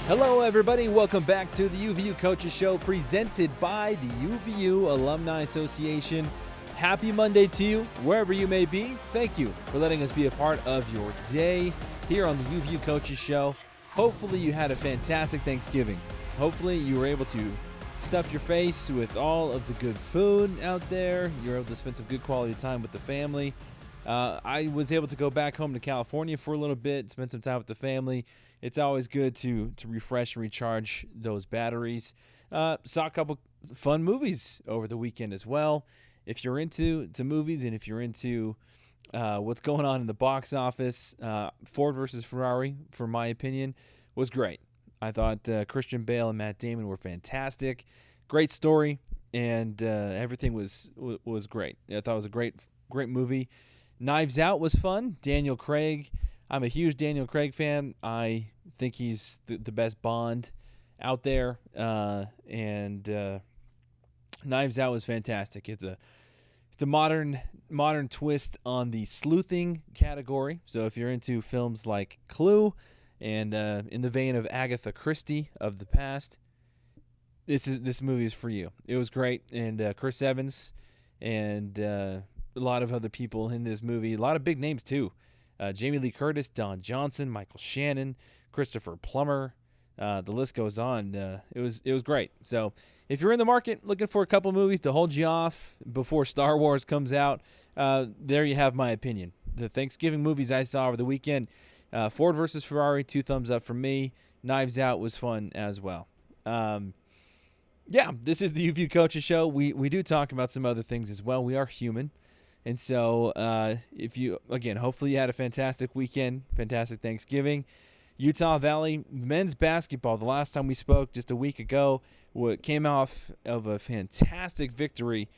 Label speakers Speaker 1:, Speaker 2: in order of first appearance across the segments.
Speaker 1: Hello, everybody. Welcome back to the UVU Coaches Show presented by the UVU Alumni Association. Happy Monday to you, wherever you may be. Thank you for letting us be a part of your day here on the UVU Coaches Show. Hopefully you had a fantastic Thanksgiving. Hopefully you were able to stuff your face with all of the good food out there. You were able to spend some good quality time with the family. I was able to go back home to California for a little bit, spend some time with the family. It's always good to refresh and recharge those batteries. Saw a couple fun movies over the weekend as well. If you're into movies and if you're into what's going on in the box office, Ford versus Ferrari, for my opinion, was great. I thought Christian Bale and Matt Damon were fantastic. Great story, and everything was great. I thought it was a great movie. Knives Out was fun. Daniel Craig. I'm a huge Daniel Craig fan. I think he's the best Bond out there. And Knives Out was fantastic. It's a modern twist on the sleuthing category. So if you're into films like Clue and in the vein of Agatha Christie of the past, this movie is for you. It was great, and Chris Evans and a lot of other people in this movie. A lot of big names too. Jamie Lee Curtis, Don Johnson, Michael Shannon, Christopher Plummer. The list goes on. It was great. So if you're in the market looking for a couple movies to hold you off before Star Wars comes out, there you have my opinion. The Thanksgiving movies I saw over the weekend, Ford versus Ferrari, 2 thumbs up from me. Knives Out was fun as well. This is the UVU Coaches Show. We do talk about some other things as well. We are human. And so hopefully you had a fantastic weekend, fantastic Thanksgiving. Utah Valley men's basketball, the last time we spoke just a week ago, came off of a fantastic victory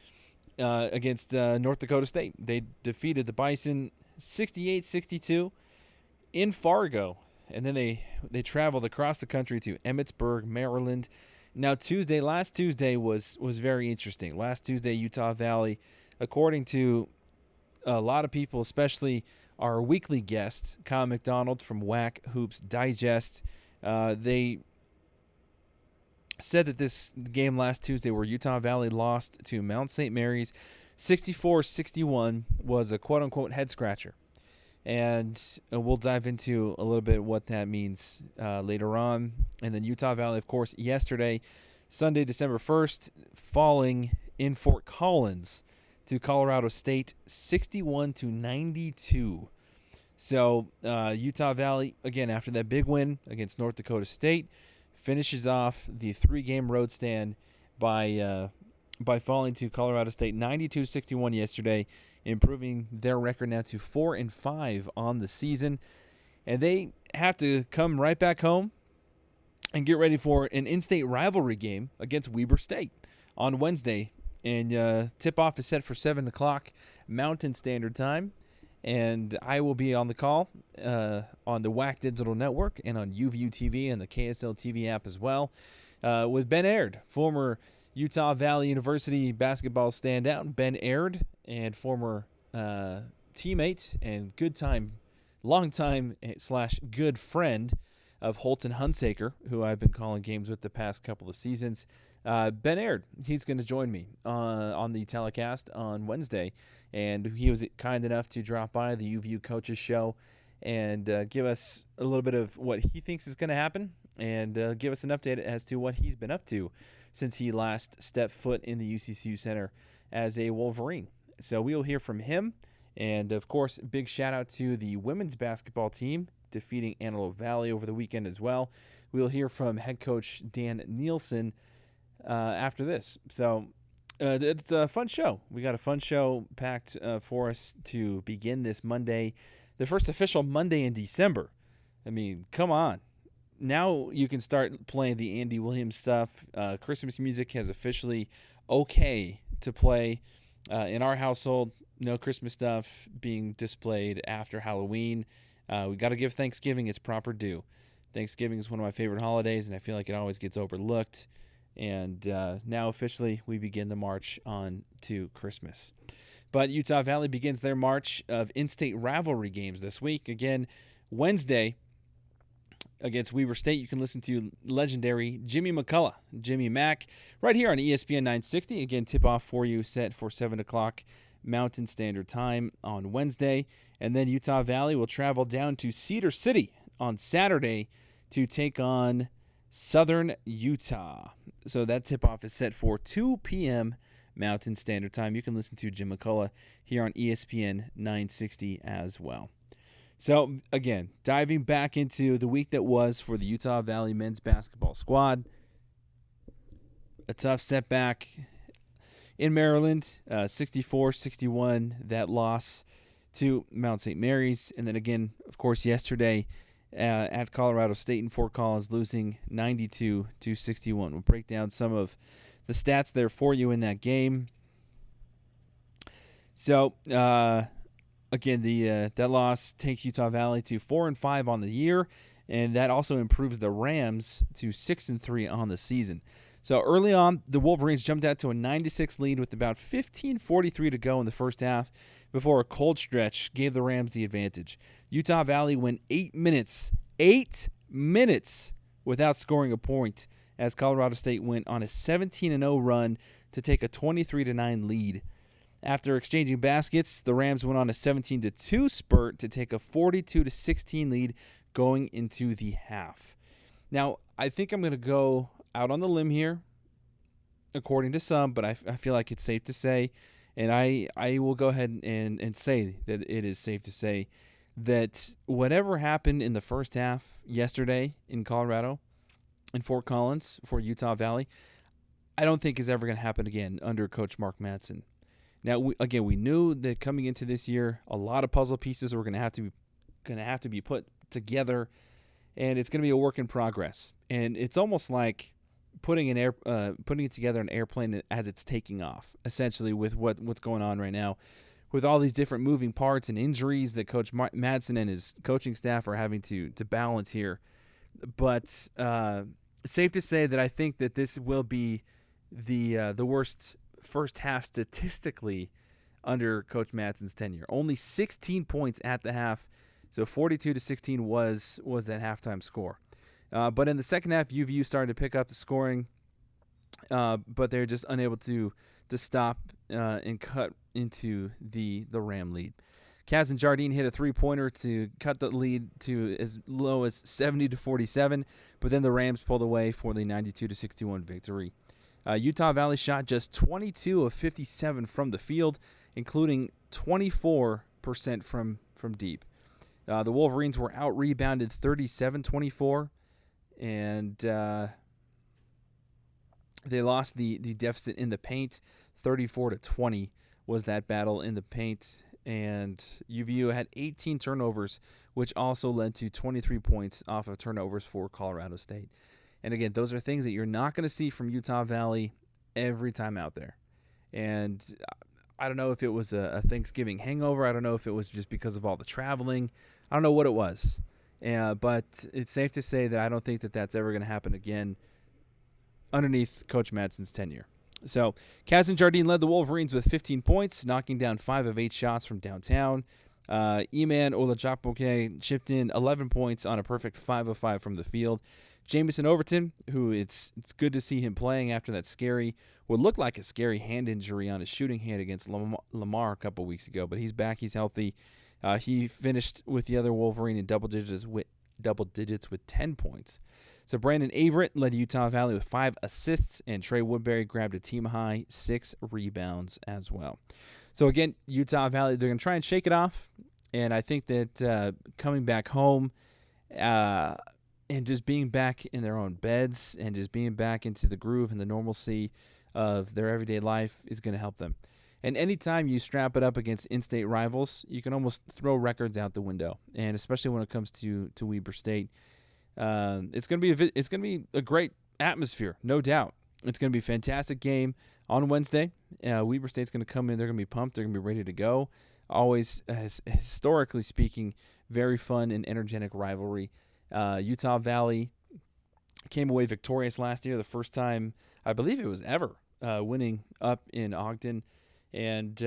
Speaker 1: against North Dakota State. They defeated the Bison 68-62 in Fargo. And then they traveled across the country to Emmitsburg, Maryland. Now last Tuesday was very interesting. Last Tuesday, Utah Valley, according to a lot of people, especially our weekly guest, Kyle McDonald from WAC Hoops Digest, they said that this game last Tuesday where Utah Valley lost to Mount St. Mary's 64-61 was a quote-unquote head-scratcher. And we'll dive into a little bit what that means later on. And then Utah Valley, of course, yesterday, Sunday, December 1st, falling in Fort Collins to Colorado State 61-92. So Utah Valley, again, after that big win against North Dakota State, finishes off the 3-game road stand by falling to Colorado State 92-61 yesterday, improving their record now to 4-5 on the season. And they have to come right back home and get ready for an in-state rivalry game against Weber State on Wednesday. And tip-off is set for 7 o'clock Mountain Standard Time. And I will be on the call on the WAC Digital Network and on UVU TV and the KSL TV app as well with Ben Aird, former Utah Valley University basketball standout. Ben Aird, and former teammate and long-time / good friend of Holton Hunsaker, who I've been calling games with the past couple of seasons. Ben Aird, he's going to join me on the telecast on Wednesday, and he was kind enough to drop by the UVU Coaches Show and give us a little bit of what he thinks is going to happen and give us an update as to what he's been up to since he last stepped foot in the UCCU Center as a Wolverine. So we will hear from him, and of course, big shout out to the women's basketball team defeating Antelope Valley over the weekend as well. We'll hear from head coach Dan Nielsen after this. So it's a fun show. We got a fun show packed for us to begin this Monday, the first official Monday in December. I mean, come on. Now you can start playing the Andy Williams stuff. Christmas music has officially okay to play in our household. No Christmas stuff being displayed after Halloween. We got to give Thanksgiving its proper due. Thanksgiving is one of my favorite holidays, and I feel like it always gets overlooked. And now officially we begin the march on to Christmas. But Utah Valley begins their march of in-state rivalry games this week. Again, Wednesday, against Weber State, you can listen to legendary Jimmy McCullough, Jimmy Mack, right here on ESPN 960. Again, tip-off for you set for 7 o'clock Mountain Standard Time on Wednesday. And then Utah Valley will travel down to Cedar City on Saturday to take on Southern Utah. So that tip-off is set for 2 p.m. Mountain Standard Time. You can listen to Jim McCullough here on ESPN 960 as well. So, again, diving back into the week that was for the Utah Valley men's basketball squad. A tough setback in Maryland, 64-61, that loss to Mount St. Mary's. And then again, of course, yesterday at Colorado State in Fort Collins, losing 92-61. We'll break down some of the stats there for you in that game. So, again, that loss takes Utah Valley to 4-5 on the year, and that also improves the Rams to 6-3 on the season. So early on, the Wolverines jumped out to a 9-6 lead with about 15:43 to go in the first half before a cold stretch gave the Rams the advantage. Utah Valley went 8 minutes without scoring a point as Colorado State went on a 17-0 run to take a 23-9 lead. After exchanging baskets, the Rams went on a 17-2 spurt to take a 42-16 lead going into the half. Now, I think I'm going to go out on the limb here, according to some, but I feel like it's safe to say, and I will go ahead and say that it is safe to say that whatever happened in the first half yesterday in Colorado, in Fort Collins for Utah Valley, I don't think is ever going to happen again under Coach Mark Madsen. Now, we knew that coming into this year, a lot of puzzle pieces were going to have to be put together, and it's going to be a work in progress. And it's almost like putting it together an airplane as it's taking off, essentially, with what's going on right now, with all these different moving parts and injuries that Coach Madsen and his coaching staff are having to balance here. But it's safe to say that I think that this will be the worst first half statistically under Coach Madsen's tenure. Only 16 points at the half, so 42-16 was that halftime score. But in the second half, UVU started to pick up the scoring, but they're just unable to stop and cut into the Ram lead. Kaz and Jardine hit a three-pointer to cut the lead to as low as 70-47, but then the Rams pulled away for the 92-61 victory. Utah Valley shot just 22 of 57 from the field, including 24% from deep. The Wolverines were out-rebounded 37-24, and they lost the deficit in the paint. 34-20 was that battle in the paint, and UVU had 18 turnovers, which also led to 23 points off of turnovers for Colorado State. And again, those are things that you're not going to see from Utah Valley every time out there. And I don't know if it was a Thanksgiving hangover. I don't know if it was just because of all the traveling. I don't know what it was. But it's safe to say that I don't think that that's ever going to happen again underneath Coach Madsen's tenure. So Kaz and Jardine led the Wolverines with 15 points, knocking down 5 of 8 shots from downtown. Eman Olajapoke chipped in 11 points on a perfect 5 of 5 from the field. Jamison Overton, who it's good to see him playing after that what looked like a scary hand injury on his shooting hand against Lamar a couple weeks ago, but he's back, he's healthy. He finished with the other Wolverine in double digits with 10 points. So Brandon Averett led Utah Valley with 5 assists, and Trey Woodbury grabbed a team-high 6 rebounds as well. So again, Utah Valley, they're going to try and shake it off, and I think that coming back home and just being back in their own beds and just being back into the groove and the normalcy of their everyday life is going to help them. And anytime you strap it up against in-state rivals, you can almost throw records out the window. And especially when it comes to Weber State, it's going to be a great atmosphere, no doubt. It's going to be a fantastic game on Wednesday. Weber State's going to come in. They're going to be pumped. They're going to be ready to go. Always, historically speaking, very fun and energetic rivalry. Utah Valley came away victorious last year, the first time, I believe it was ever, winning up in Ogden. And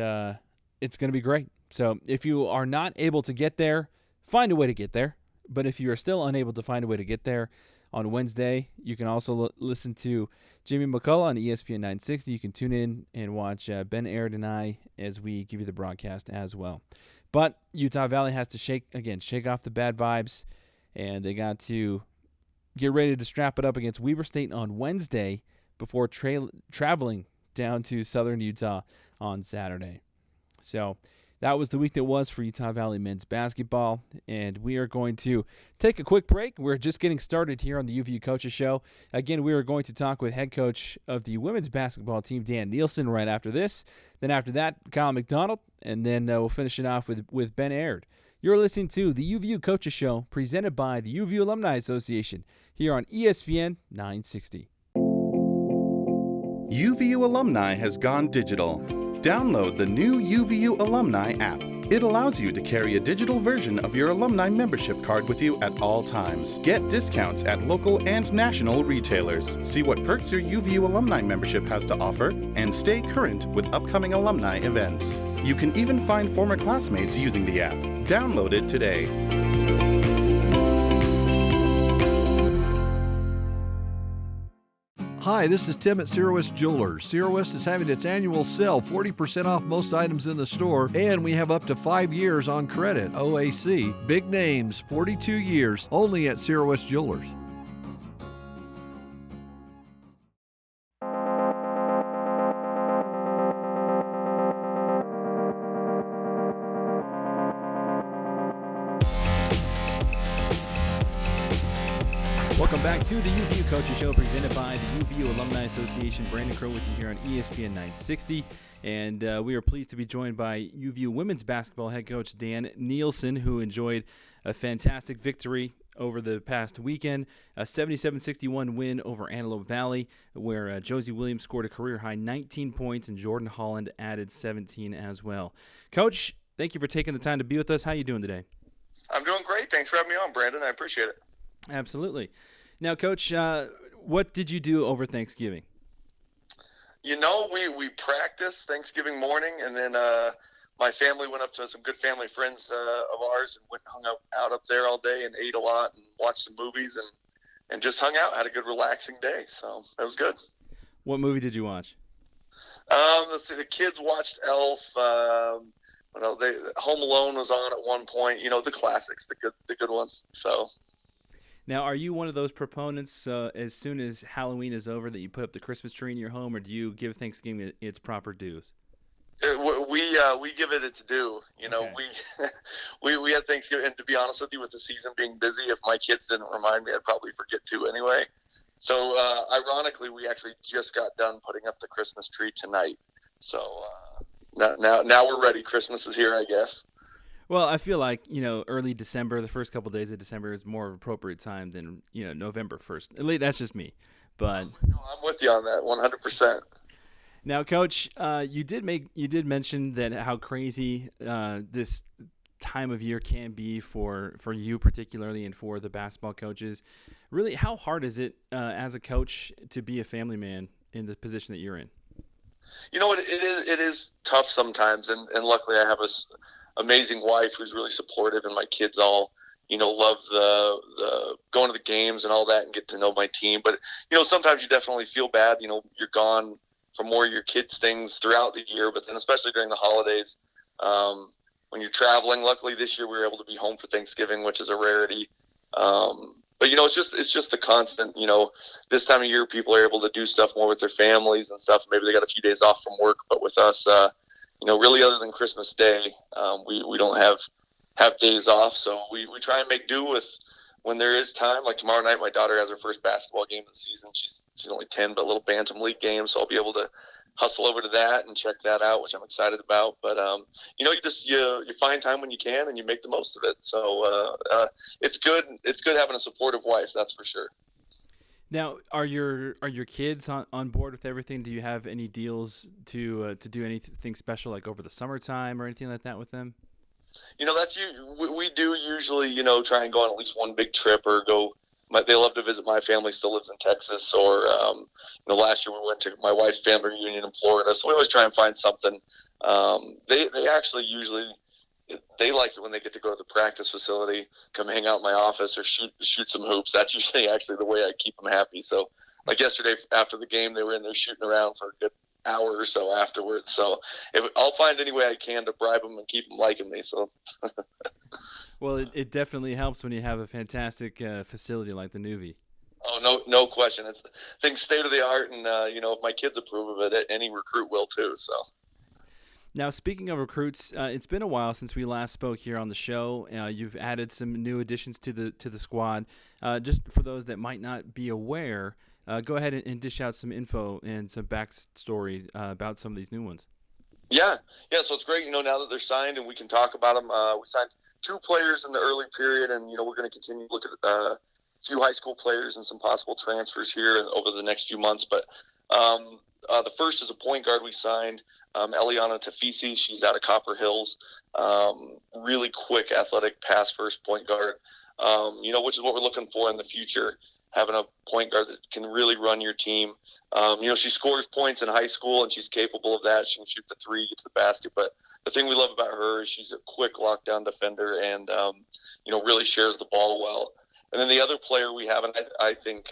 Speaker 1: it's going to be great. So if you are not able to get there, find a way to get there. But if you are still unable to find a way to get there on Wednesday, you can also listen to Jimmy McCullough on ESPN 960. You can tune in and watch Ben Aird and I as we give you the broadcast as well. But Utah Valley has to shake off the bad vibes, and they got to get ready to strap it up against Weber State on Wednesday before traveling down to southern Utah on Saturday. So that was the week that was for Utah Valley men's basketball, and we are going to take a quick break. We're just getting started here on the UVU Coaches Show. Again, we are going to talk with head coach of the women's basketball team, Dan Nielsen, right after this. Then after that, Kyle McDonald, and then we'll finish it off with Ben Aird. You're listening to the UVU Coaches Show, presented by the UVU Alumni Association, here on ESPN 960.
Speaker 2: UVU Alumni has gone digital. Download the new UVU Alumni app. It allows you to carry a digital version of your alumni membership card with you at all times. Get discounts at local and national retailers. See what perks your UVU Alumni membership has to offer, and stay current with upcoming alumni events. You can even find former classmates using the app. Download it today.
Speaker 3: Hi, this is Tim at Sierra West Jewelers. Sierra West is having its annual sale, 40% off most items in the store, and we have up to 5 years on credit, OAC. Big names, 42 years, only at Sierra West Jewelers.
Speaker 1: Welcome back to the UVU Coaches Show, presented by the UVU Alumni Association. Brandon Crow with you here on ESPN 960, and we are pleased to be joined by UVU women's basketball head coach Dan Nielsen, who enjoyed a fantastic victory over the past weekend, a 77-61 win over Antelope Valley, where Josie Williams scored a career-high 19 points, and Jordan Holland added 17 as well. Coach, thank you for taking the time to be with us. How are you doing today?
Speaker 4: I'm doing great. Thanks for having me on, Brandon. I appreciate it.
Speaker 1: Absolutely. Now, Coach, what did you do over Thanksgiving?
Speaker 4: You know, we practiced Thanksgiving morning, and then my family went up to some good family friends of ours and went and hung out up there all day and ate a lot and watched some movies and just hung out, had a good relaxing day. So that was good.
Speaker 1: What movie did you watch?
Speaker 4: Let's see, the kids watched Elf. Home Alone was on at one point. You know, the classics, the good ones. So.
Speaker 1: Now, are you one of those proponents, as soon as Halloween is over, that you put up the Christmas tree in your home, or do you give Thanksgiving its proper dues?
Speaker 4: We give it its due. You know,
Speaker 1: okay.
Speaker 4: we had Thanksgiving, and to be honest with you, with the season being busy, if my kids didn't remind me, I'd probably forget to anyway. So, ironically, we actually just got done putting up the Christmas tree tonight. So now we're ready. Christmas is here, I guess.
Speaker 1: Well, I feel like, early December, the first couple of days of December is more of an appropriate time than, November 1st. At least that's just me. But
Speaker 4: no, I'm with you on that 100%.
Speaker 1: Now, Coach, you did mention that how crazy this time of year can be for you particularly, and for the basketball coaches. Really, how hard is it as a coach to be a family man in the position that you're in?
Speaker 4: You know, it is tough sometimes, and luckily I have a amazing wife who's really supportive, and my kids all, love the going to the games and all that and get to know my team. But, sometimes you definitely feel bad. You're gone for more of your kids' things throughout the year, but then especially during the holidays, when you're traveling. Luckily this year we were able to be home for Thanksgiving, which is a rarity. But, it's just the constant, this time of year people are able to do stuff more with their families and stuff. Maybe they got a few days off from work, but with us, really other than Christmas Day, we don't have days off. So we try and make do with when there is time. Like tomorrow night, my daughter has her first basketball game of the season. She's only 10, but a little Bantam League game. So I'll be able to hustle over to that and check that out, which I'm excited about. But, you find time when you can and you make the most of it. So it's good. It's good having a supportive wife. That's for sure.
Speaker 1: Now, are your kids on board with everything? Do you have any deals to do anything special, like over the summertime or anything like that with them?
Speaker 4: That's we do usually, try and go on at least one big trip or go. They love to visit. My family still lives in Texas, or last year we went to my wife's family reunion in Florida. So we always try and find something. They actually usually they like it when they get to go to the practice facility, come hang out in my office, or shoot some hoops. That's usually actually the way I keep them happy. So, like yesterday after the game, they were in there shooting around for a good hour or so afterwards. So, I'll find any way I can to bribe them and keep them liking me. So.
Speaker 1: Well, it definitely helps when you have a fantastic facility like the UVU.
Speaker 4: Oh, no question. It's things state of the art, and if my kids approve of it, any recruit will too. So.
Speaker 1: Now, speaking of recruits, it's been a while since we last spoke here on the show. You've added some new additions to the squad. Just for those that might not be aware, go ahead and dish out some info and some backstory about some of these new ones.
Speaker 4: Yeah. So it's great, now that they're signed and we can talk about them. We signed 2 players in the early period, and we're going to continue to look at a few high school players and some possible transfers here over the next few months. But the first is a point guard we signed, Eliana Tafisi. She's out of Copper Hills. Really quick, athletic, pass-first point guard, which is what we're looking for in the future, having a point guard that can really run your team. She scores points in high school, and she's capable of that. She can shoot the 3, get to the basket. But the thing we love about her is she's a quick lockdown defender and, really shares the ball well. And then the other player we have, and I think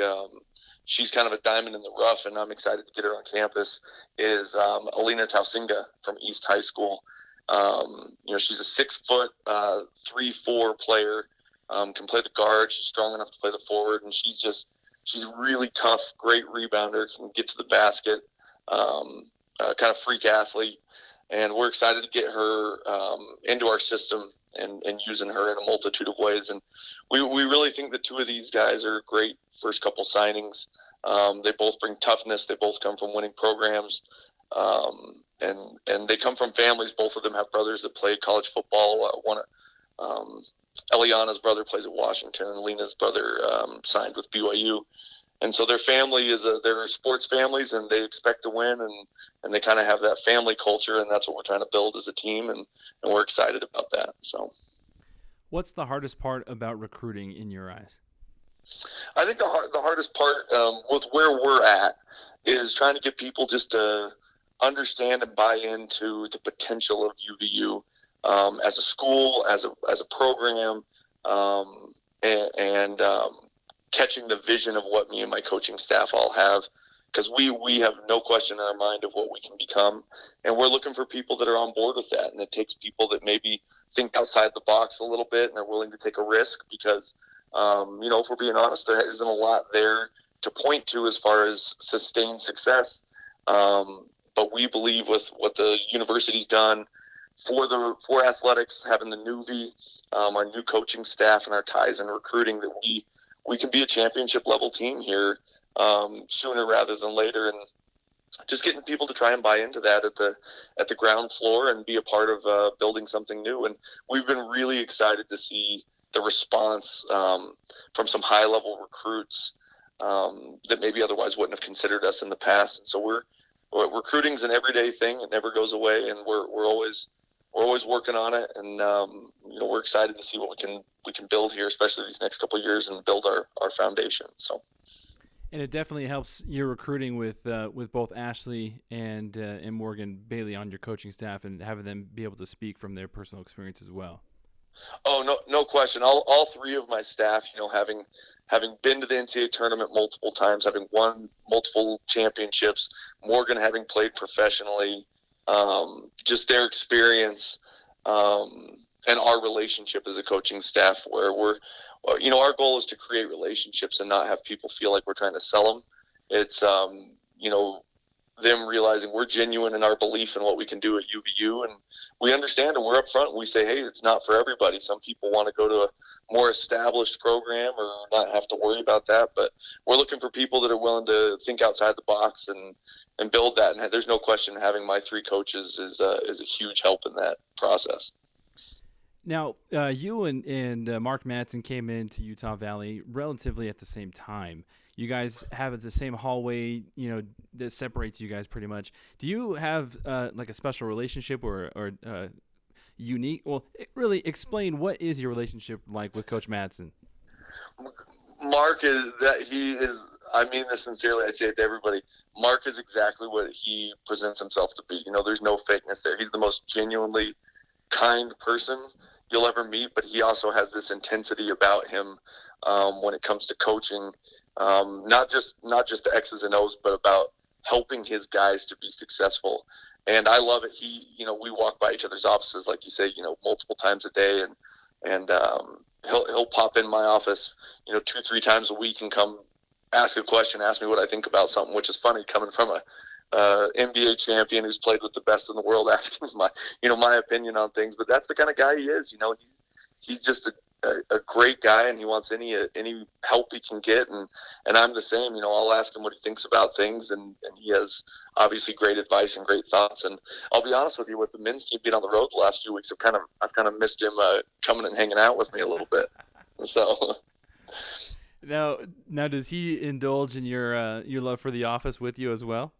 Speaker 4: she's kind of a diamond in the rough, and I'm excited to get her on campus, is Alina Tausinga from East High School. She's a 6-foot, 3-4 player, can play the guard. She's strong enough to play the forward, and she's really tough, great rebounder, can get to the basket, kind of freak athlete. And we're excited to get her into our system and using her in a multitude of ways. And we really think the 2 of these guys are great first couple signings. They both bring toughness. They both come from winning programs. And they come from families. Both of them have brothers that play college football. Eliana's brother plays at Washington, and Lena's brother signed with BYU. And so their family they're sports families, and they expect to win, and they kind of have that family culture, and that's what we're trying to build as a team, and we're excited about that. So,
Speaker 1: what's the hardest part about recruiting in your eyes?
Speaker 4: I think the hardest part with where we're at is trying to get people just to understand and buy into the potential of UVU as a school, as a program, and catching the vision of what me and my coaching staff all have, because we have no question in our mind of what we can become, and we're looking for people that are on board with that. And it takes people that maybe think outside the box a little bit and are willing to take a risk, because if we're being honest, there isn't a lot there to point to as far as sustained success, but we believe with what the university's done for athletics, having the UVU, our new coaching staff, and our ties in recruiting, that we can be a championship level team here sooner rather than later, and just getting people to try and buy into that at the ground floor and be a part of building something new. And we've been really excited to see the response from some high level recruits that maybe otherwise wouldn't have considered us in the past. And so recruiting's an everyday thing; it never goes away, and we're always working on it, and we're excited to see what we can build here, especially these next couple of years, and build our foundation. So,
Speaker 1: and it definitely helps your recruiting with both Ashley and Morgan Bailey on your coaching staff, and having them be able to speak from their personal experience as well.
Speaker 4: Oh, no question. All 3 of my staff, having been to the NCAA tournament multiple times, having won multiple championships, Morgan having played professionally. Just their experience and our relationship as a coaching staff, where our goal is to create relationships and not have people feel like we're trying to sell them. It's, them realizing we're genuine in our belief in what we can do at UVU, and we understand, and we're upfront, and we say, hey, it's not for everybody. Some people want to go to a more established program or not have to worry about that, but we're looking for people that are willing to think outside the box and build that. And there's no question having my 3 coaches is a huge help in that process.
Speaker 1: Now, you and Mark Madsen came into Utah Valley relatively at the same time. You guys have the same hallway, that separates you guys pretty much. Do you have like a special relationship or unique? Well, really explain, what is your relationship like with Coach Madsen?
Speaker 4: Mark I mean this sincerely, I say it to everybody. Mark is exactly what he presents himself to be. There's no fakeness there. He's the most genuinely kind person you'll ever meet, but he also has this intensity about him when it comes to coaching, not just the X's and O's, but about helping his guys to be successful. And I love it. We walk by each other's offices, like you say, multiple times a day, and he'll pop in my office, 2-3 times a week and come ask a question, ask me what I think about something, which is funny coming from a NBA champion who's played with the best in the world, asking my opinion on things. But that's the kind of guy he is. He's just a great guy, and he wants any help he can get. And I'm the same. I'll ask him what he thinks about things, and he has obviously great advice and great thoughts. And I'll be honest with you, with the men's team being on the road the last few weeks, I've kind of missed him coming and hanging out with me a little bit. So.
Speaker 1: Now, does he indulge in your love for The Office with you as well?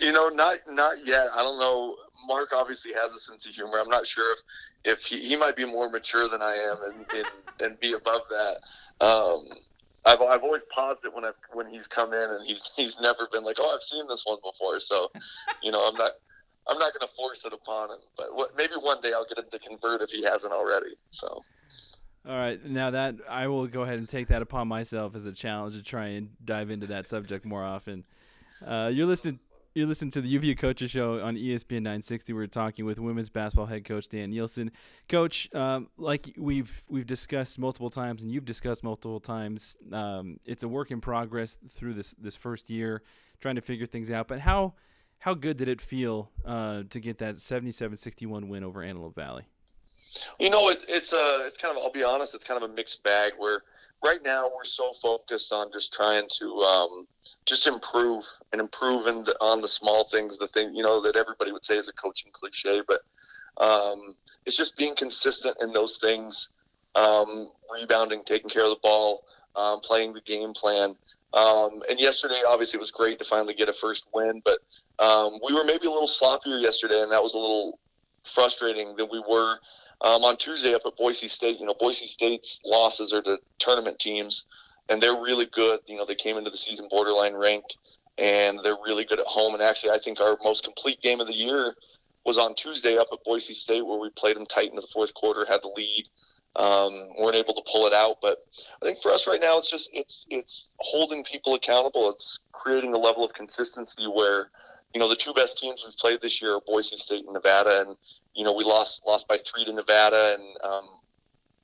Speaker 4: Not yet. I don't know. Mark obviously has a sense of humor. I'm not sure if he might be more mature than I am and be above that. I've always paused it when he's come in, and he's never been like, oh, I've seen this one before. So, I'm not going to force it upon him. But maybe one day I'll get him to convert if he hasn't already. So.
Speaker 1: All right, now that I will go ahead and take that upon myself as a challenge to try and dive into that subject more often. You're listening to the UVU Coaches Show on ESPN 960. We're talking with women's basketball head coach Dan Nielsen. Coach, like we've discussed multiple times, and you've discussed multiple times, it's a work in progress through this first year, trying to figure things out. But how good did it feel to get that 77-61 win over Antelope Valley?
Speaker 4: It's kind of, I'll be honest, it's kind of a mixed bag where right now we're so focused on just trying to just improve on the small things, the thing, that everybody would say is a coaching cliche, but it's just being consistent in those things, rebounding, taking care of the ball, playing the game plan. And yesterday, obviously, it was great to finally get a first win, but we were maybe a little sloppier yesterday, and that was a little frustrating than we were on Tuesday up at Boise State. Boise State's losses are to tournament teams, and they're really good. They came into the season borderline ranked, and they're really good at home. And actually, I think our most complete game of the year was on Tuesday up at Boise State, where we played them tight into the fourth quarter, had the lead, weren't able to pull it out. But I think for us right now, it's holding people accountable. It's creating a level of consistency where, the two best teams we've played this year are Boise State and Nevada, and we lost by 3 to Nevada, and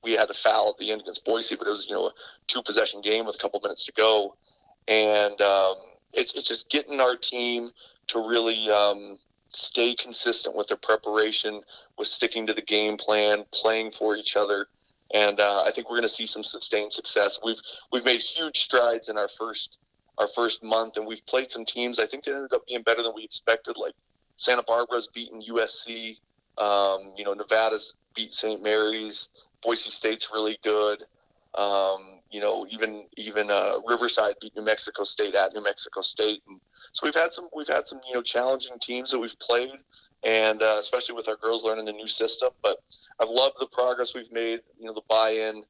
Speaker 4: we had a foul at the end against Boise, but it was a 2-possession game with a couple minutes to go, and it's just getting our team to really stay consistent with their preparation, with sticking to the game plan, playing for each other, and I think we're going to see some sustained success. We've made huge strides in our first month, and we've played some teams. I think they ended up being better than we expected. Like Santa Barbara's beaten USC. Nevada's beat St. Mary's. Boise State's really good. Even Riverside beat New Mexico State at New Mexico State. And so we've had some challenging teams that we've played, and especially with our girls learning the new system. But I've loved the progress we've made. The buy-in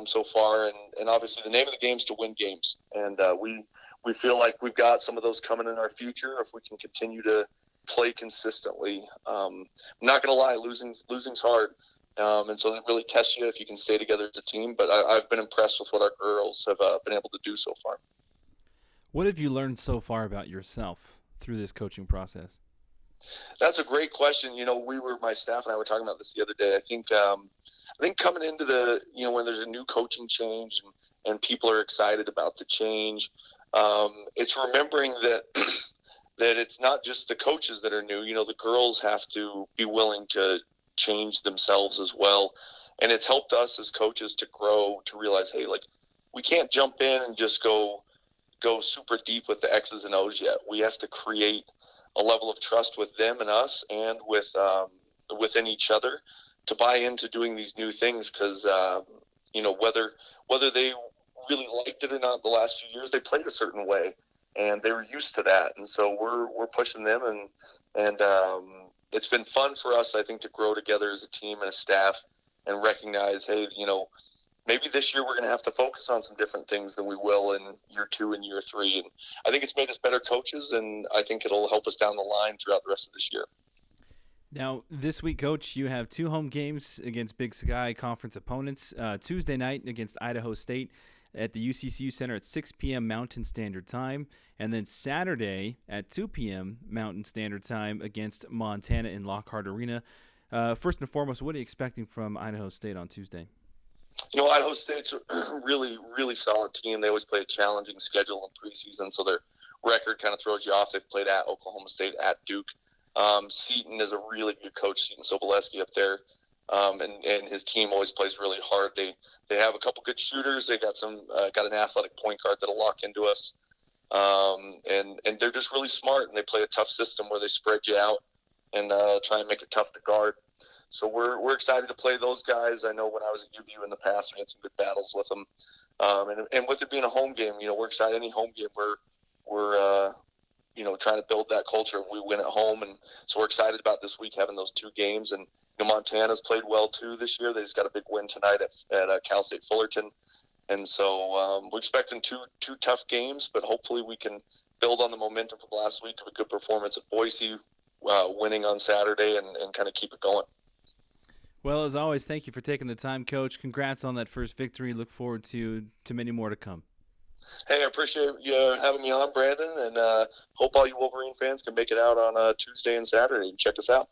Speaker 4: so far, and obviously the name of the game is to win games, and we feel like we've got some of those coming in our future if we can continue to play consistently. I'm not going to lie, losing's hard, and so it really tests you if you can stay together as a team. But I've been impressed with what our girls have been able to do so far.
Speaker 1: What have you learned so far about yourself through this coaching process?
Speaker 4: That's a great question. My staff and I were talking about this the other day. I think coming into when there's a new coaching change and people are excited about the change, it's remembering that that it's not just the coaches that are new. The girls have to be willing to change themselves as well. And it's helped us as coaches to grow, to realize, hey, like, we can't jump in and just go super deep with the X's and O's yet. We have to create a level of trust with them and us, and within each other, to buy into doing these new things. Because whether they really liked it or not the last few years, they played a certain way, and they were used to that. And so we're pushing them, and it's been fun for us, I think, to grow together as a team and a staff, and recognize, hey, maybe this year we're going to have to focus on some different things than we will in year 2 and year 3. And I think it's made us better coaches, and I think it'll help us down the line throughout the rest of this year.
Speaker 1: Now, this week, Coach, you have 2 home games against Big Sky Conference opponents. Tuesday night against Idaho State at the UCCU Center at 6 p.m. Mountain Standard Time, and then Saturday at 2 p.m. Mountain Standard Time against Montana in Lockhart Arena. First and foremost, what are you expecting from Idaho State on Tuesday?
Speaker 4: Idaho State's a really, really solid team. They always play a challenging schedule in preseason, so their record kind of throws you off. They've played at Oklahoma State, at Duke. Seton is a really good coach, Seton Sobolewski up there, and his team always plays really hard. They have a couple good shooters. They got an athletic point guard that'll lock into us, and they're just really smart. And they play a tough system where they spread you out and try and make it tough to guard. So we're excited to play those guys. I know when I was at UVU in the past, we had some good battles with them. And with it being a home game, we're excited. Any home game, we're trying to build that culture. We win at home, and so we're excited about this week having those 2 games. And Montana's played well too this year. They just got a big win tonight at Cal State Fullerton, and so we're expecting two tough games. But hopefully we can build on the momentum from last week of a good performance at Boise, winning on Saturday, and kind of keep it going.
Speaker 1: Well, as always, thank you for taking the time, Coach. Congrats on that first victory. Look forward to many more to come.
Speaker 4: Hey, I appreciate you having me on, Brandon, and hope all you Wolverine fans can make it out on Tuesday and Saturday and check us out.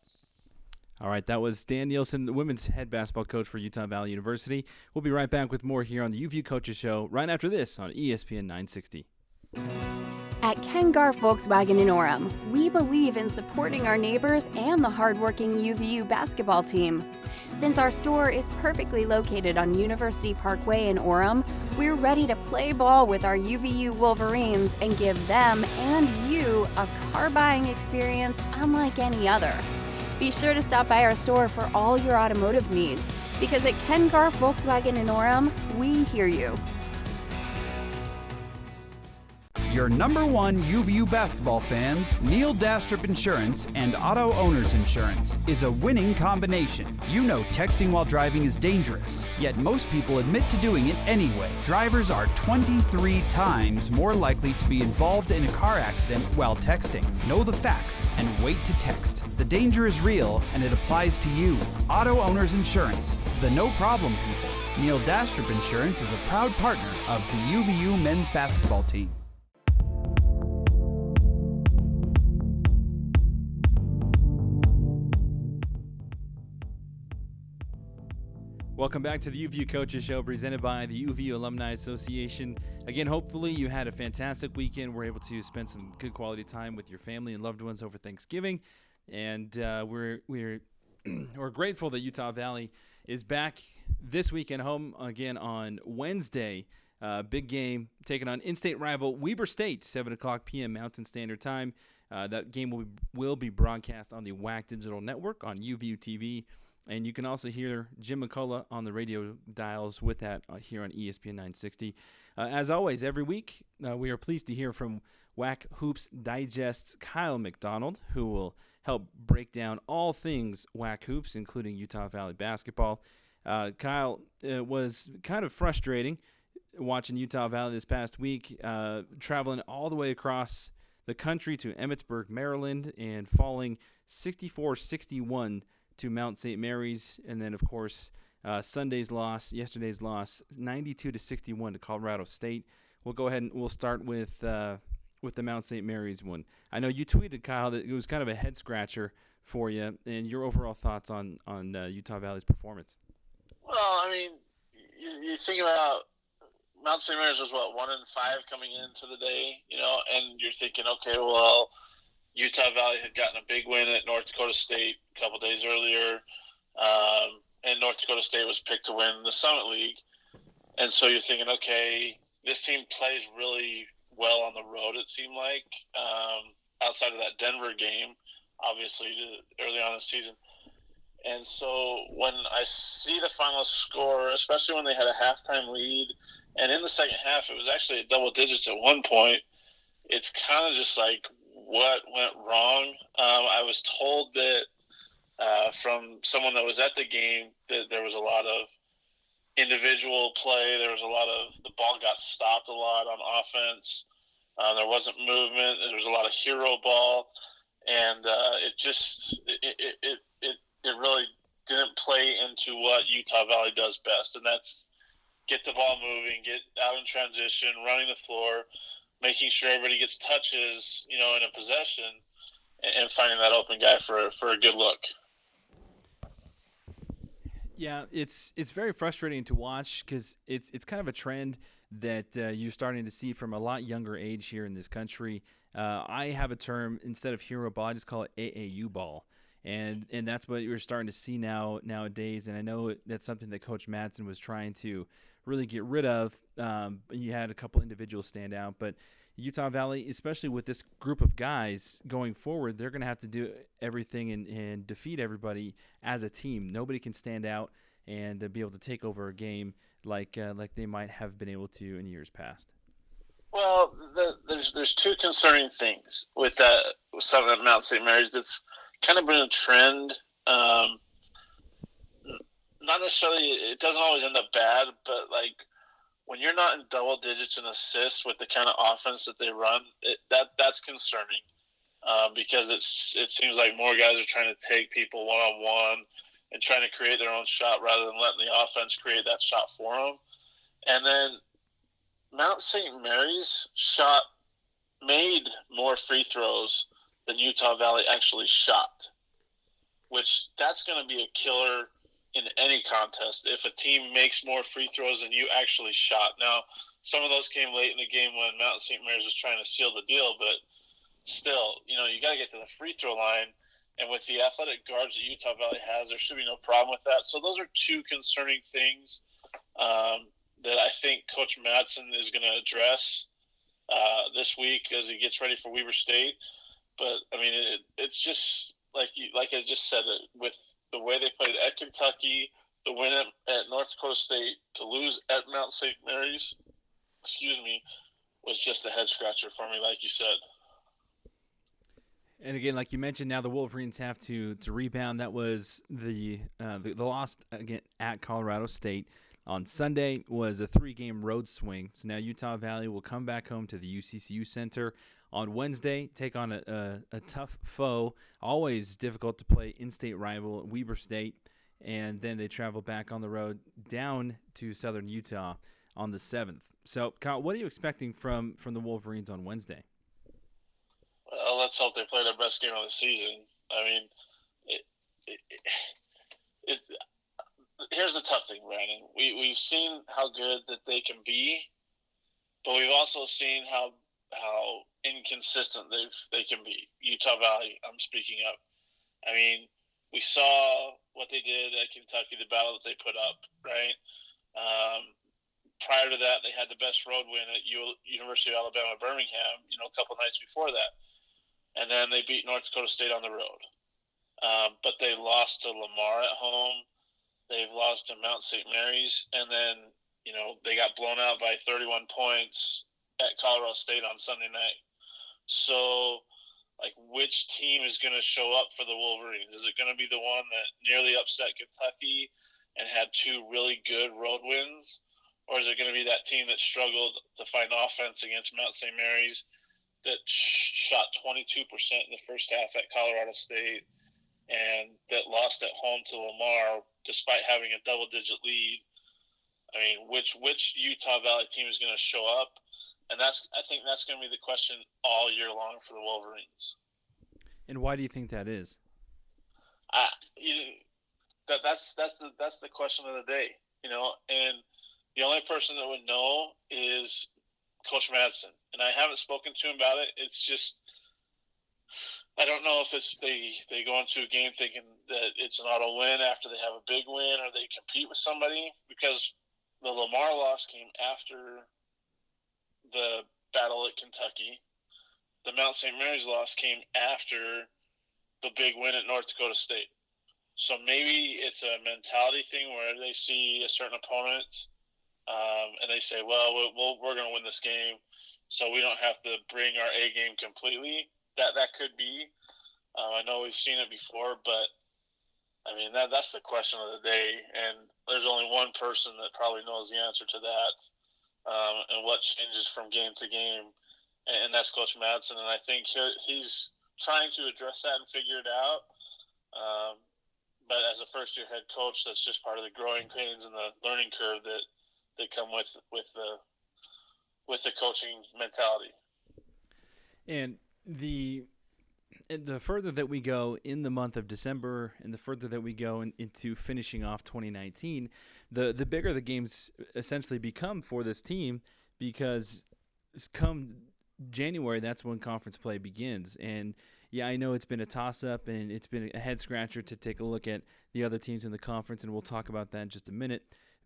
Speaker 1: All right, that was Dan Nielsen, the women's head basketball coach for Utah Valley University. We'll be right back with more here on the UVU Coaches Show right after this on ESPN 960.
Speaker 5: At Kengar Volkswagen in Orem, we believe in supporting our neighbors and the hardworking UVU basketball team. Since our store is perfectly located on University Parkway in Orem, we're ready to play ball with our UVU Wolverines and give them and you a car buying experience unlike any other. Be sure to stop by our store for all your automotive needs, because at Kengar Volkswagen in Orem, we hear you.
Speaker 6: Your number 1 UVU basketball fans, Neil Dastrup Insurance and Auto Owners Insurance is a winning combination. You know texting while driving is dangerous, yet most people admit to doing it anyway. Drivers are 23 times more likely to be involved in a car accident while texting. Know the facts and wait to text. The danger is real and it applies to you. Auto Owners Insurance, the no problem people. Neil Dastrup Insurance is a proud partner of the UVU men's basketball team.
Speaker 1: Welcome back to the UVU Coaches Show presented by the UVU Alumni Association. Again, hopefully you had a fantastic weekend. We're able to spend some good quality time with your family and loved ones over Thanksgiving. And we're grateful that Utah Valley is back this weekend home again on Wednesday. Big game taking on in-state rival Weber State, 7 o'clock p.m. Mountain Standard Time. That game will be broadcast on the WAC Digital Network on UVU TV. And you can also hear Jim McCullough on the radio dials with that here on ESPN 960. As always, every week, we are pleased to hear from WAC Hoops Digest's Kyle McDonald, who will help break down all things WAC Hoops, including Utah Valley basketball. Kyle, it was kind of frustrating watching Utah Valley this past week, traveling all the way across the country to Emmitsburg, Maryland, and falling 64-61 to Mount St. Mary's, and then of course yesterday's loss, 92-61 to Colorado State. We'll go ahead and we'll start with the Mount St. Mary's one. I know you tweeted, Kyle, that it was kind of a head scratcher for you, and your overall thoughts on Utah Valley's performance.
Speaker 7: Well, I mean, you think about Mount St. Mary's was 1-5 coming into the day, and you're thinking, okay, well, Utah Valley had gotten a big win at North Dakota State a couple days earlier, and North Dakota State was picked to win the Summit League. And so you're thinking, okay, this team plays really well on the road, it seemed like, outside of that Denver game, obviously, early on in the season. And so when I see the final score, especially when they had a halftime lead, and in the second half, it was actually at double digits at one point, it's kind of just like, what went wrong? I was told that from someone that was at the game that there was a lot of individual play. There was a lot of – the ball got stopped a lot on offense. There wasn't movement. There was a lot of hero ball. and it really didn't play into what Utah Valley does best, and that's get the ball moving, get out in transition, running the floor, making sure everybody gets touches, in a possession, and finding that open guy for a good look.
Speaker 1: Yeah, it's very frustrating to watch because it's kind of a trend that you're starting to see from a lot younger age here in this country. I have a term, instead of hero ball, I just call it AAU ball. And that's what you're starting to see nowadays. And I know that's something that Coach Madsen was trying to really get rid of. You had a couple individuals stand out, but Utah Valley, especially with this group of guys going forward, they're going to have to do everything and defeat everybody as a team. Nobody can stand out and be able to take over a game like they might have been able to in years past.
Speaker 7: Well, there's two concerning things with that. With something at Mount St. Mary's, it's kind of been a trend. Not necessarily, it doesn't always end up bad, but like when you're not in double digits in assists with the kind of offense that they run, that's concerning because it seems like more guys are trying to take people one-on-one and trying to create their own shot rather than letting the offense create that shot for them. And then Mount St. Mary's made more free throws than Utah Valley actually shot, which that's going to be a killer in any contest if a team makes more free throws than you actually shot. Now, some of those came late in the game when Mount St. Mary's was trying to seal the deal, but still, you got to get to the free throw line. And with the athletic guards that Utah Valley has, there should be no problem with that. So those are two concerning things that I think Coach Madsen is going to address this week as he gets ready for Weber State. But, I mean, it's just like I just said, with the way they played at Kentucky, the win at North Dakota State, to lose at Mount St. Mary's, was just a head scratcher for me, like you said.
Speaker 1: And again, like you mentioned, now the Wolverines have to rebound. That was the loss again at Colorado State on Sunday was a 3-game road swing. So now Utah Valley will come back home to the UCCU Center on Wednesday, take on a tough foe. Always difficult to play in-state rival Weber State, and then they travel back on the road down to Southern Utah on the 7th. So, Kyle, what are you expecting from the Wolverines on Wednesday?
Speaker 7: Well, let's hope they play their best game of the season. I mean, here's the tough thing, Brandon. We've seen how good that they can be, but we've also seen how inconsistent they can be. Utah Valley, I'm speaking of. I mean, we saw what they did at Kentucky, the battle that they put up, right? Prior to that, they had the best road win at University of Alabama, Birmingham, a couple nights before that. And then they beat North Dakota State on the road. But they lost to Lamar at home. They've lost to Mount St. Mary's. And then, they got blown out by 31 points at Colorado State on Sunday night. So, which team is going to show up for the Wolverines? Is it going to be the one that nearly upset Kentucky and had 2 really good road wins? Or is it going to be that team that struggled to find offense against Mount St. Mary's, that shot 22% in the first half at Colorado State, and that lost at home to Lamar despite having a double-digit lead? I mean, which Utah Valley team is going to show up? And I think that's going to be the question all year long for the Wolverines.
Speaker 1: And why do you think that is?
Speaker 7: That's the question of the day, and the only person that would know is Coach Madsen. And I haven't spoken to him about it. It's just, I don't know if it's they go into a game thinking that it's an auto win after they have a big win, or they compete with somebody, because the Lamar loss came after the battle at Kentucky. The Mount St. Mary's loss came after the big win at North Dakota State. So maybe it's a mentality thing where they see a certain opponent and they say, well, we're going to win this game, so we don't have to bring our A game completely. That could be. I know we've seen it before, but I mean, that's the question of the day. And there's only one person that probably knows the answer to that, and what changes from game to game, and that's Coach Madsen. And I think he's trying to address that and figure it out. But as a first-year head coach, that's just part of the growing pains and the learning curve that come with the coaching mentality.
Speaker 1: And the further that we go in the month of December, and the further that we go into finishing off 2019, the bigger the games essentially become for this team, because come January, that's when conference play begins. And yeah, I know it's been a toss-up, and it's been a head-scratcher to take a look at the other teams in the conference, and we'll talk about that in just a minute.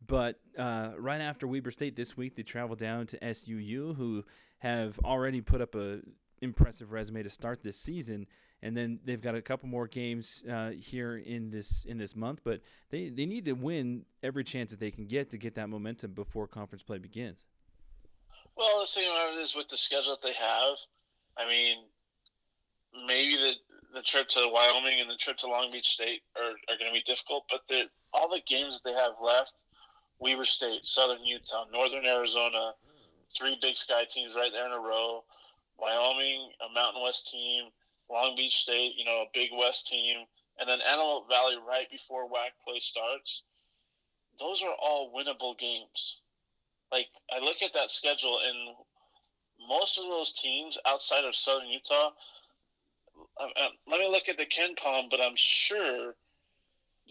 Speaker 1: But right after Weber State this week, they travel down to SUU, who have already put up a impressive resume to start this season, and then they've got a couple more games here in this month, but they need to win every chance that they can get to get that momentum before conference play begins.
Speaker 7: Well, the thing about it is, with the schedule that they have, I mean, maybe the trip to Wyoming and the trip to Long Beach State are going to be difficult, but all the games that they have left, Weber State, Southern Utah, Northern Arizona, 3 Big Sky teams right there in a row, Wyoming, a Mountain West team, Long Beach State, a Big West team, and then Antelope Valley right before WAC play starts. Those are all winnable games. Like, I look at that schedule, and most of those teams outside of Southern Utah, let me look at the Ken Palm, but I'm sure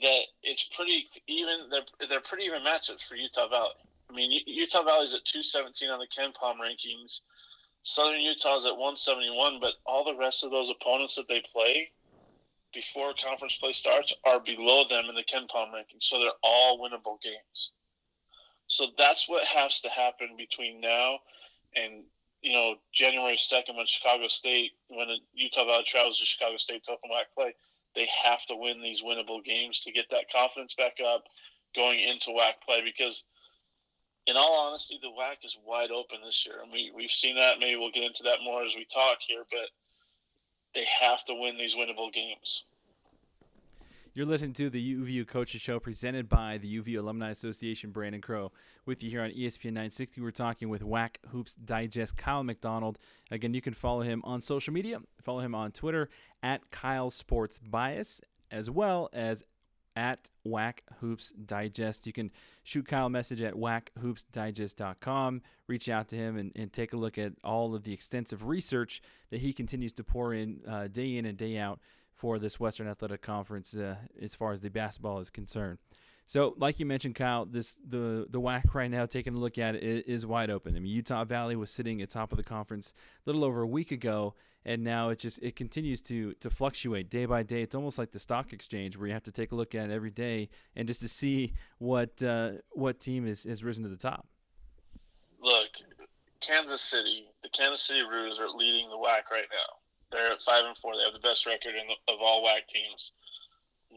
Speaker 7: that it's pretty even. They're pretty even matchups for Utah Valley. I mean, Utah Valley's at 217 on the Ken Palm rankings. Southern Utah's at 171, but all the rest of those opponents that they play before conference play starts are below them in the Ken Palm rankings. So they're all winnable games. So that's what has to happen between now and, January 2nd when the Utah Valley travels to Chicago State to open WAC play. They have to win these winnable games to get that confidence back up going into WAC play, because in all honesty, the WAC is wide open this year. And we've seen that. Maybe we'll get into that more as we talk here, but they have to win these winnable games.
Speaker 1: You're listening to the UVU Coaches Show, presented by the UVU Alumni Association. Brandon Crow with you here on ESPN 960. We're talking with WAC Hoops Digest Kyle McDonald. Again, you can follow him on social media. Follow him on Twitter at Kyle Sports Bias, as well as at WAC Hoops Digest. You can shoot Kyle a message at wachoopsdigest.com. Reach out to him and take a look at all of the extensive research that he continues to pour in and day out for this Western Athletic Conference as far as the basketball is concerned. So, like you mentioned, Kyle, the WAC right now, taking a look at it, is wide open. I mean, Utah Valley was sitting at top of the conference a little over a week ago, and now it continues to fluctuate day by day. It's almost like the stock exchange, where you have to take a look at it every day and just to see what team has risen to the top.
Speaker 7: Look, the Kansas City Roos are leading the WAC right now. They're at 5-4. They have the best record of all WAC teams.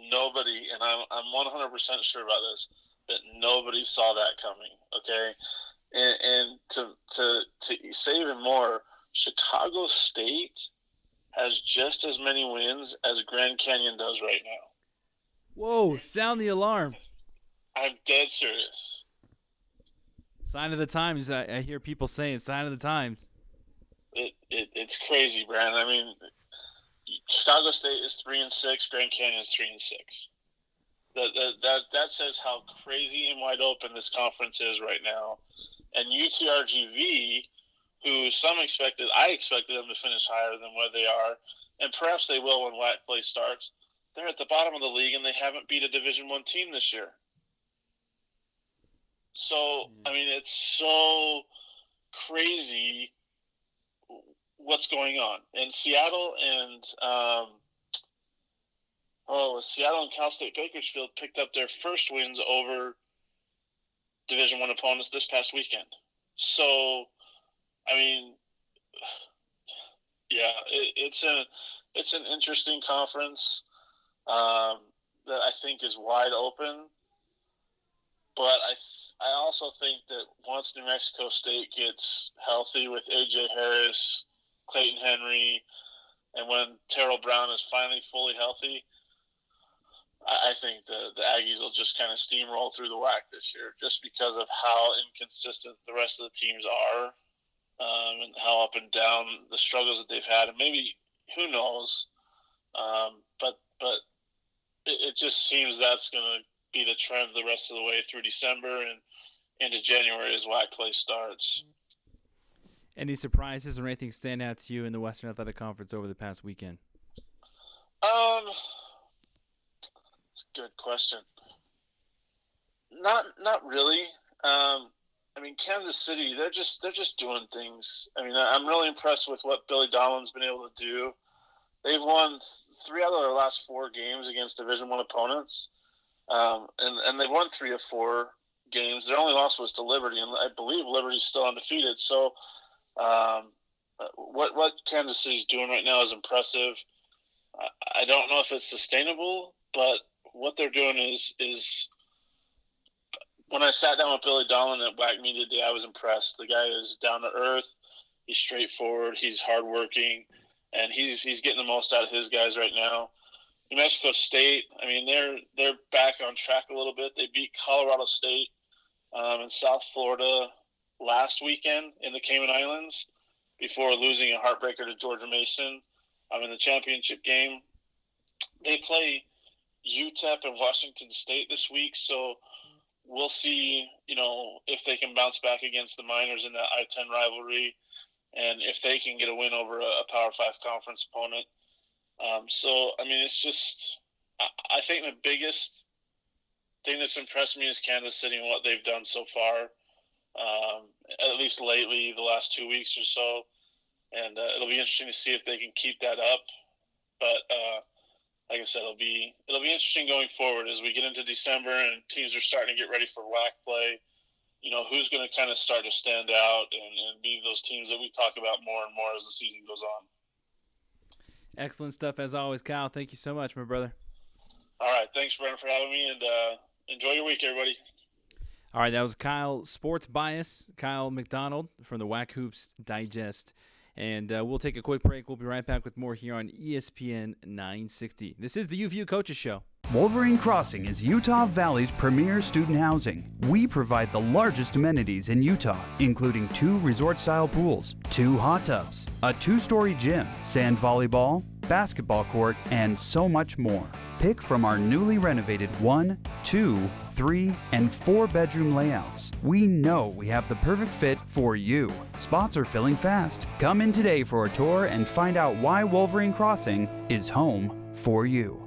Speaker 7: Nobody, and I'm 100% sure about this, that nobody saw that coming. Okay, and to say even more, Chicago State has just as many wins as Grand Canyon does right now.
Speaker 1: Whoa! Sound the alarm.
Speaker 7: I'm dead serious.
Speaker 1: Sign of the times. I hear people saying sign of the times.
Speaker 7: It's crazy, Brandon. I mean, Chicago State is 3-6. Grand Canyon is 3-6. That says how crazy and wide open this conference is right now. And UTRGV, who I expected them to finish higher than where they are, and perhaps they will when WAC play starts. They're at the bottom of the league, and they haven't beat a Division I team this year. So, I mean, it's so crazy what's going on. And Seattle and Cal State Bakersfield picked up their first wins over Division I opponents this past weekend. So, I mean, yeah, it's an interesting conference that I think is wide open. But I also think that once New Mexico State gets healthy with A.J. Harris, Clayton Henry, and when Terrell Brown is finally fully healthy, I think the Aggies will just kind of steamroll through the WAC this year, just because of how inconsistent the rest of the teams are, and how up and down the struggles that they've had. And maybe who knows? But it just seems that's going to be the trend the rest of the way through December and into January as WAC play starts.
Speaker 1: Any surprises or anything stand out to you in the Western Athletic Conference over the past weekend?
Speaker 7: It's a good question. Not really. I mean, Kansas City, they're just doing things. I mean, I'm really impressed with what Billy Donlin's been able to do. They've won 3 out of their last 4 games against Division I opponents, and they've won 3 of 4 games. Their only loss was to Liberty, and I believe Liberty's still undefeated. So, what Kansas City's doing right now is impressive. I don't know if it's sustainable, but what they're doing is when I sat down with Billy Donlin at WAC Media Day, I was impressed. The guy is down to earth. He's straightforward. He's hardworking, and he's getting the most out of his guys right now. New Mexico State, I mean, they're back on track a little bit. They beat Colorado State in South Florida last weekend in the Cayman Islands before losing a heartbreaker to Georgia Mason in the championship game. They play UTEP and Washington State this week, so we'll see, if they can bounce back against the Miners in that I-10 rivalry and if they can get a win over a Power 5 conference opponent. So, I mean, it's just – I think the biggest thing that's impressed me is Kansas City and what they've done so far, at least lately, the last 2 weeks or so. And it'll be interesting to see if they can keep that up. But like I said, it'll be interesting going forward as we get into December and teams are starting to get ready for WAC play. Who's going to kind of start to stand out and be those teams that we talk about more and more as the season goes on.
Speaker 1: Excellent stuff as always, Kyle. Thank you so much, my brother.
Speaker 7: All right. Thanks, Brandon, for having me, and enjoy your week, everybody.
Speaker 1: All right, that was Kyle Sports Bias, Kyle McDonald from the WAC Hoops Digest. And we'll take a quick break. We'll be right back with more here on ESPN 960. This is the UVU Coaches Show.
Speaker 6: Wolverine Crossing is Utah Valley's premier student housing. We provide the largest amenities in Utah, including 2 resort-style pools, 2 hot tubs, a 2-story gym, sand volleyball, basketball court, and so much more. Pick from our newly renovated 1, 2, 3, and 4-bedroom layouts. We know we have the perfect fit for you. Spots are filling fast. Come in today for a tour and find out why Wolverine Crossing is home for you.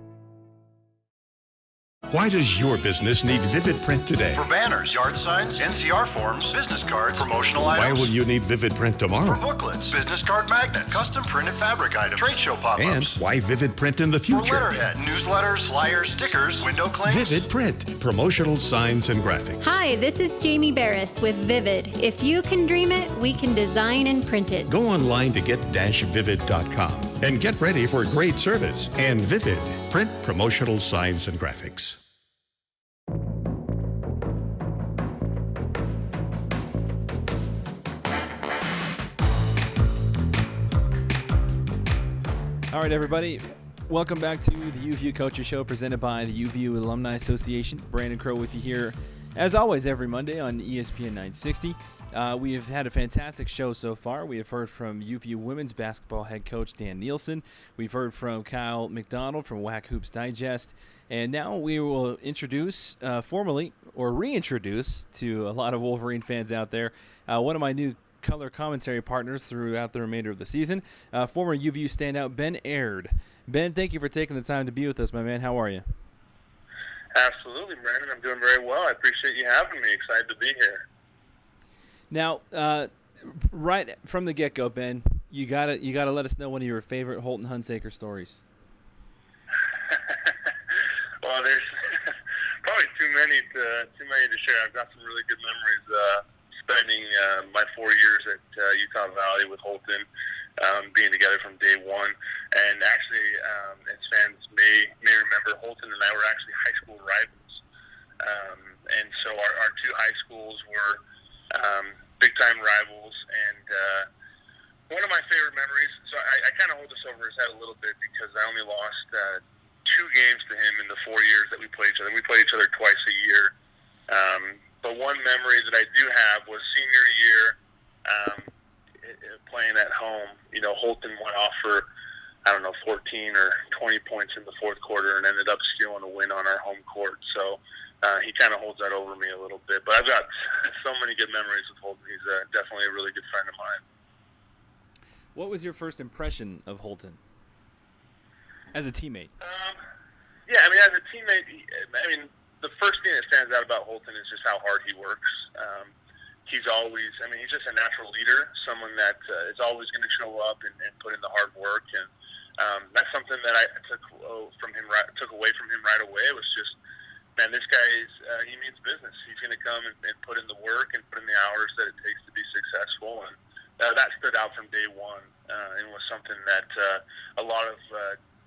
Speaker 8: Why does your business need Vivid Print today?
Speaker 9: For banners, yard signs, NCR forms, business cards, promotional items.
Speaker 8: Why will you need Vivid Print tomorrow?
Speaker 9: For booklets, business card magnets, custom printed fabric items, trade show pop-ups.
Speaker 8: And why Vivid Print in the future?
Speaker 9: For letterhead, newsletters, flyers, stickers, window claims.
Speaker 8: Vivid Print, promotional signs and graphics.
Speaker 10: Hi, this is Jamie Barris with Vivid. If you can dream it, we can design and print it.
Speaker 8: Go online to get-vivid.com and get ready for great service. And Vivid, print promotional signs and graphics.
Speaker 1: All right, everybody. Welcome back to the UVU Coaches Show presented by the UVU Alumni Association. Brandon Crow with you here, as always, every Monday on ESPN 960. We have had a fantastic show so far. We have heard from UVU women's basketball head coach Dan Nielsen. We've heard from Kyle McDonald from WAC Hoops Digest. And now we will introduce formally, or reintroduce to a lot of Wolverine fans out there, one of my new color commentary partners throughout the remainder of the season, former UVU standout Ben Aird. Ben, thank you for taking the time to be with us, my man. How are you?
Speaker 11: Absolutely, Brandon. I'm doing very well. I appreciate you having me. Excited to be here.
Speaker 1: Now, right from the get-go, Ben, you gotta let us know one of your favorite Holton Hunsaker stories.
Speaker 11: Well, there's probably too many to share. I've got some really good memories spending my 4 years at Utah Valley with Holton, being together from day one. And actually, as fans may remember, Holton and I were actually high school rivals. And so our 2 high schools were big-time rivals. And one of my favorite memories, so I kind of hold this over his head a little bit because I only lost 2 games to him in the 4 years that we played each other. We played each other twice a year. But one memory that I do have was senior year playing at home. Holton went off for, 14 or 20 points in the fourth quarter and ended up stealing a win on our home court. So he kind of holds that over me a little bit. But I've got so many good memories with Holton. He's definitely a really good friend of mine.
Speaker 1: What was your first impression of Holton as a teammate?
Speaker 11: Yeah, I mean, as a teammate, the first thing that stands out about Holton is just how hard he works. He's just a natural leader, someone that is always going to show up and put in the hard work. And that's something that I took away from him right away. It was just, man, this guy he means business. He's going to come and put in the work and put in the hours that it takes to be successful. And that stood out from day one and was something that a lot of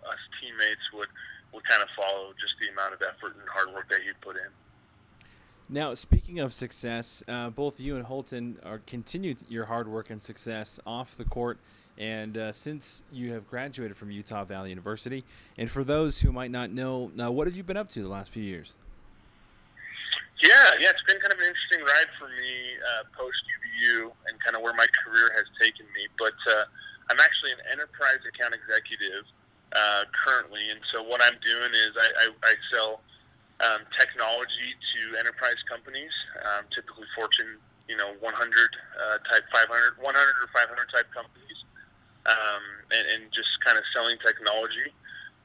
Speaker 11: us teammates would kind of follow, just the amount of effort and hard work that he put in.
Speaker 1: Now, speaking of success, both you and Holton continued your hard work and success off the court, and since you have graduated from Utah Valley University. And for those who might not know, what have you been up to the last few years?
Speaker 11: Yeah, it's been kind of an interesting ride for me post UVU and kind of where my career has taken me. But I'm actually an enterprise account executive currently, and so what I'm doing is I sell technology to enterprise companies, typically Fortune 100 type 500 or 500 type companies, and just kind of selling technology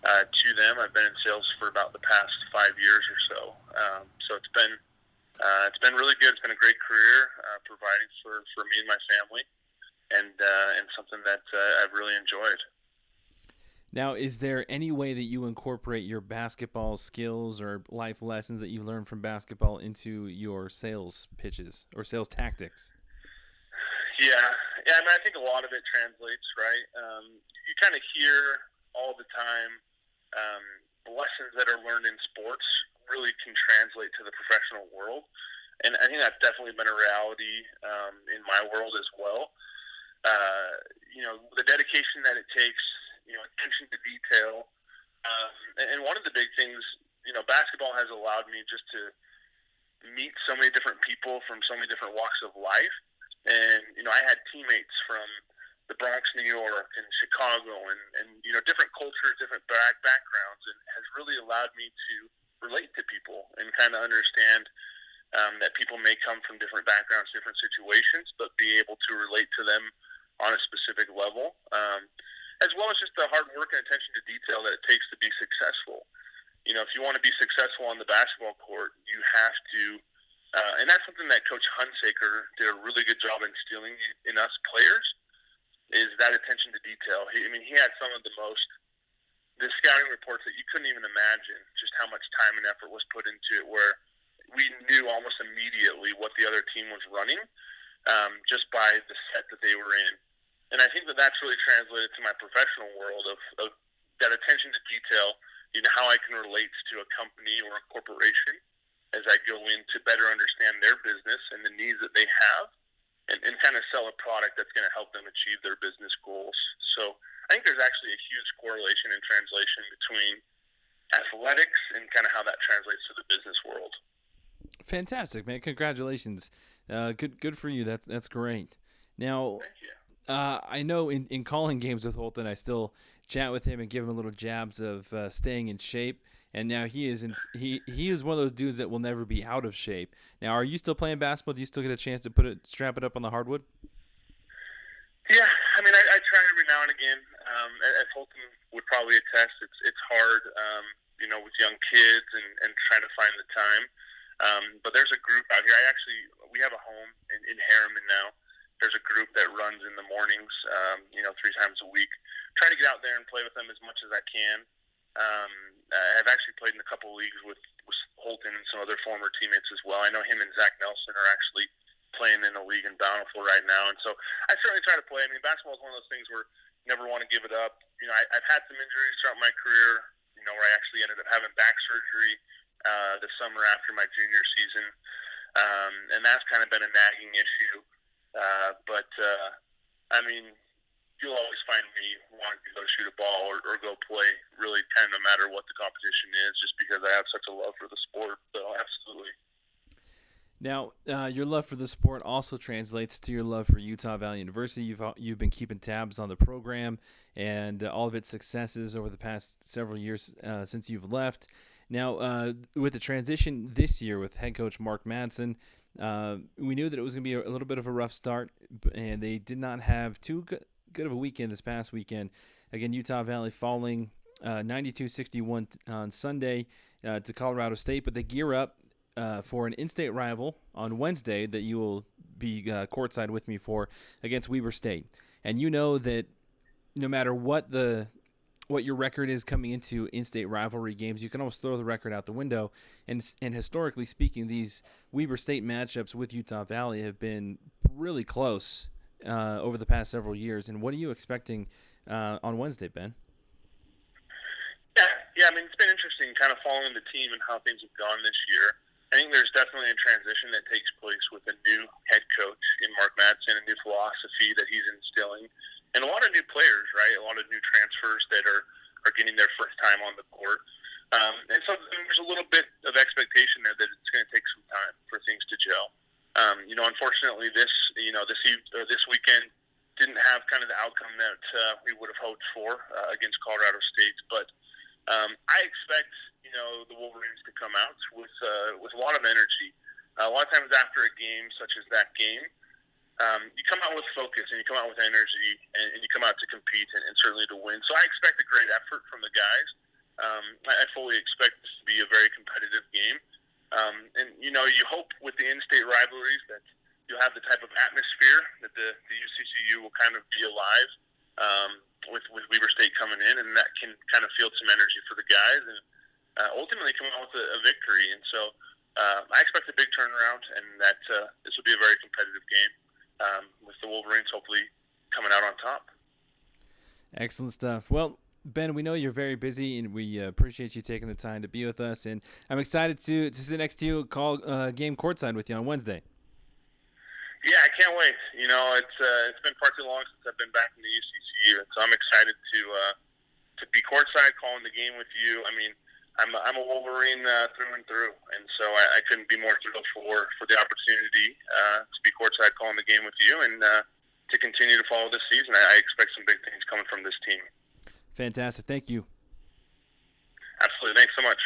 Speaker 11: to them. I've been in sales for about the past 5 years or so. So it's been really good. It's been a great career, providing for me and my family, and something that I've really enjoyed.
Speaker 1: Now, is there any way that you incorporate your basketball skills or life lessons that you learned from basketball into your sales pitches or sales tactics?
Speaker 11: Yeah. I mean, I think a lot of it translates, right? You kind of hear all the time the lessons that are learned in sports really can translate to the professional world, and I think that's definitely been a reality in my world as well. The dedication that it takes, attention to detail, and one of the big things, basketball has allowed me just to meet so many different people from so many different walks of life. And, I had teammates from the Bronx, New York, and Chicago, and different cultures, different backgrounds, and has really allowed me to relate to people and kind of understand that people may come from different backgrounds, different situations, but be able to relate to them on a specific level, as well as just the hard work and attention to detail that it takes to be successful. If you want to be successful on the basketball court, you have to, and that's something that Coach Hunsaker did a really good job instilling in us players, is that attention to detail. He had some of the scouting reports that you couldn't even imagine just how much time and effort was put into it, where we knew almost immediately what the other team was running, just by the set that they were in. And I think that that's really translated to my professional world of that attention to detail, how I can relate to a company or a corporation as I go in to better understand their business and the needs that they have, and kind of sell a product that's going to help them achieve their business goals. So I think there's actually a huge correlation and translation between athletics and kind of how that translates to the business world.
Speaker 1: Fantastic, man. Congratulations. Good for you. That's great. Now,
Speaker 11: Thank you.
Speaker 1: I know in calling games with Holton, I still chat with him and give him a little jabs of staying in shape. And now he is one of those dudes that will never be out of shape. Now, are you still playing basketball? Do you still get a chance to strap it up on the hardwood?
Speaker 11: Yeah, I try every now and again. As Holton would probably attest, it's hard, with young kids and trying to find the time. But there's a group out here. We have a home in Harriman now. There's a group that runs in the mornings, 3 times a week. Try to get out there and play with them as much as I can. I've actually played in a couple of leagues with Holton and some other former teammates as well. I know him and Zach Nelson are actually playing in a league in Bountiful right now, and so I certainly try to play. Basketball is one of those things where you never want to give it up. I've had some injuries throughout my career, where I actually ended up having back surgery the summer after my junior season, and that's kind of been a nagging issue. But you'll always find me wanting to go shoot a ball or go play, really kind of no matter what the competition is, just because I have such a love for the sport. So absolutely.
Speaker 1: Now, your love for the sport also translates to your love for Utah Valley University. You've been keeping tabs on the program and all of its successes over the past several years since you've left. Now, with the transition this year with head coach Mark Madsen, we knew that it was going to be a little bit of a rough start, and they did not have too good of a weekend this past weekend. Again, Utah Valley falling 92-61 on Sunday to Colorado State, but they gear up for an in-state rival on Wednesday that you will be courtside with me for against Weber State. And you know that no matter what your record is coming into in-state rivalry games, you can almost throw the record out the window. And historically speaking, these Weber State matchups with Utah Valley have been really close over the past several years. And what are you expecting on Wednesday, Ben?
Speaker 11: Yeah. I mean, it's been interesting kind of following the team and how things have gone this year. I think there's definitely a transition that takes place with a new head coach in Mark Madsen, a new philosophy that he's instilling, and a lot of new players, right? A lot of new transfers that are getting their first time on the court. And so there's a little bit of expectation there that it's going to take some time for things to gel. Unfortunately, this weekend didn't have kind of the outcome that we would have hoped for against Colorado State, but I expect the Wolverines to come out with a lot of energy. A lot of times after a game such as that game, you come out with focus and you come out with energy and you come out to compete and certainly to win. So I expect a great effort from the guys. I fully expect this to be a very competitive game. And you hope with the in-state rivalries that you'll have the type of atmosphere that the UCCU will kind of be alive with Weber State coming in, and that can kind of field some energy for the guys and ultimately come out with a victory. And so I expect a big turnaround, and that this will be a very competitive game with the Wolverines hopefully coming out on top.
Speaker 1: Excellent stuff. Well, Ben, we know you're very busy, and we appreciate you taking the time to be with us. And I'm excited to sit next to you, call game courtside with you on Wednesday.
Speaker 11: Yeah, I can't wait. It's been far too long since I've been back in the UCCU, and so I'm excited to be courtside calling the game with you. I mean, I'm a Wolverine through and through, and so I couldn't be more thrilled for the opportunity to be courtside calling the game with you and to continue to follow this season. I expect some big things coming from this team.
Speaker 1: Fantastic. Thank you.
Speaker 11: Absolutely. Thanks so much.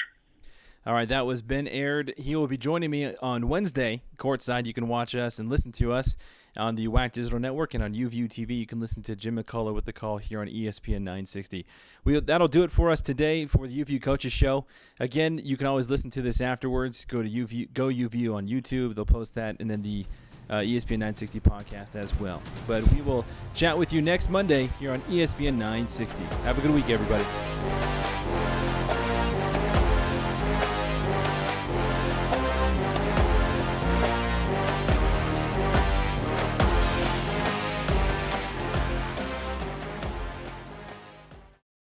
Speaker 1: All right, that was Ben Aird. He will be joining me on Wednesday, courtside. You can watch us and listen to us on the WAC Digital Network, and on UVU TV, you can listen to Jim McCullough with the call here on ESPN 960. That'll do it for us today for the UVU Coaches Show. Again, you can always listen to this afterwards. Go to GoUVU on YouTube. They'll post that, and then the ESPN 960 podcast as well. But we will chat with you next Monday here on ESPN 960. Have a good week, everybody.